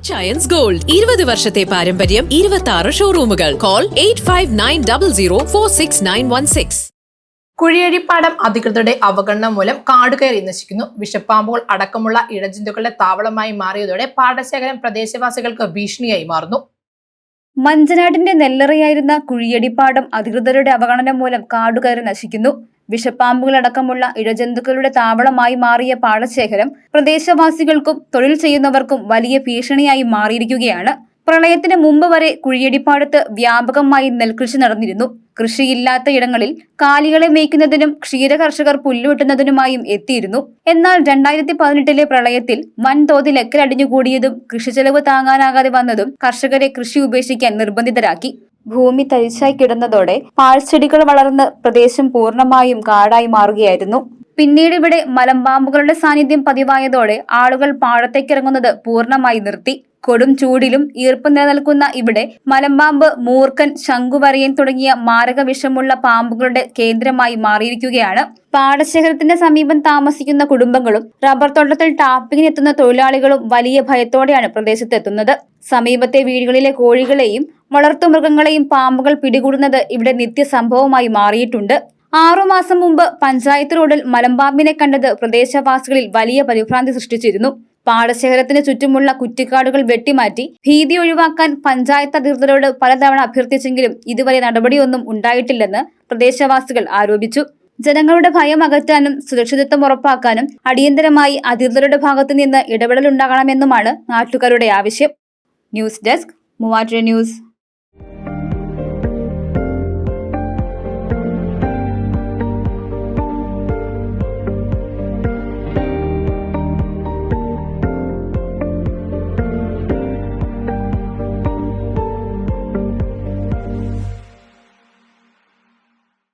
ചയൻസ് gold 20 വർഷത്തെ പാരമ്പര്യം 26 ഷോറൂമുകൾ. Call 8590046916. കുഴിയഴിപ്പാടം അധികൃതരുടെ അവഗണന മൂലം കാടുകയറി നശിക്കുന്നു. വിഷപ്പാമ്പുകൾ അടക്കമുള്ള ഇഴജന്തുക്കളുടെ താവളമായി മാറിയതോടെ പാടശേഖരം പ്രദേശവാസികൾക്ക് ഭീഷണിയായി മാറുന്നു. മഞ്ചനാടിന്റെ നെല്ലറയായിരുന്ന കുഴിയടിപ്പാടം അധികൃതരുടെ അവഗണന മൂലം കാടുകയറി നശിക്കുന്നു. വിഷപ്പാമ്പുകളടക്കമുള്ള ഇഴജന്തുക്കളുടെ താവളമായി മാറിയ പാടശേഖരം പ്രദേശവാസികൾക്കും തൊഴിൽ ചെയ്യുന്നവർക്കും വലിയ ഭീഷണിയായി മാറിയിരിക്കുകയാണ്. പ്രളയത്തിന് മുമ്പ് വരെ കുഴിയടിപ്പാടത്ത് വ്യാപകമായി നെൽകൃഷി നടന്നിരുന്നു. കൃഷിയില്ലാത്ത ഇടങ്ങളിൽ കാലികളെ മേയ്ക്കുന്നതിനും ക്ഷീരകർഷകർ പുല്ലുവെട്ടുന്നതിനുമായും എത്തിയിരുന്നു. എന്നാൽ 2018 പ്രളയത്തിൽ വൻതോതിൽ എക്കലടിഞ്ഞുകൂടിയതും കൃഷിച്ചെലവ് താങ്ങാനാകാതെ വന്നതും കർഷകരെ കൃഷി ഉപേക്ഷിക്കാൻ നിർബന്ധിതരാക്കി. ഭൂമി തരിശായി കിടന്നതോടെ പാഴ്ചെടികൾ വളർന്ന് പ്രദേശം പൂർണ്ണമായും കാടായി മാറുകയായിരുന്നു. പിന്നീട് ഇവിടെ മലമ്പാമ്പുകളുടെ സാന്നിധ്യം പതിവായതോടെ ആളുകൾ പാടത്തേക്കിറങ്ങുന്നത് പൂർണ്ണമായി നിർത്തി. കൊടും ചൂടിലും ഈർപ്പ് നിലനിൽക്കുന്ന ഇവിടെ മലമ്പാമ്പ്, മൂർഖൻ, ശംഖുവരയൻ തുടങ്ങിയ മാരക വിഷമുള്ള പാമ്പുകളുടെ കേന്ദ്രമായി മാറിയിരിക്കുകയാണ്. പാടശേഖരത്തിന്റെ സമീപം താമസിക്കുന്ന കുടുംബങ്ങളും റബ്ബർ തോട്ടത്തിൽ ടാപ്പിങ്ങിനെത്തുന്ന തൊഴിലാളികളും വലിയ ഭയത്തോടെയാണ് പ്രദേശത്തെത്തുന്നത്. സമീപത്തെ വീടുകളിലെ കോഴികളെയും വളർത്തുമൃഗങ്ങളെയും പാമ്പുകൾ പിടികൂടുന്നത് ഇവിടെ നിത്യസംഭവമായി മാറിയിട്ടുണ്ട്. 6 മാസം മുമ്പ് പഞ്ചായത്ത് റോഡിൽ മലമ്പാമ്പിനെ കണ്ടത് പ്രദേശവാസികളിൽ വലിയ പരിഭ്രാന്തി സൃഷ്ടിച്ചിരുന്നു. പാടശേഖരത്തിന് ചുറ്റുമുള്ള കുറ്റിക്കാടുകൾ വെട്ടിമാറ്റി ഭീതി ഒഴിവാക്കാൻ പഞ്ചായത്ത് അധികൃതരോട് പലതവണ അഭ്യർത്ഥിച്ചെങ്കിലും ഇതുവരെ നടപടിയൊന്നും ഉണ്ടായിട്ടില്ലെന്ന് പ്രദേശവാസികൾ ആരോപിച്ചു. ജനങ്ങളുടെ ഭയം അകറ്റാനും സുരക്ഷിതത്വം ഉറപ്പാക്കാനും അടിയന്തരമായി അധികൃതരുടെ ഭാഗത്തു നിന്ന് ഇടപെടലുണ്ടാകണമെന്നുമാണ് നാട്ടുകാരുടെ ആവശ്യം. News desk Muvattupuzha news.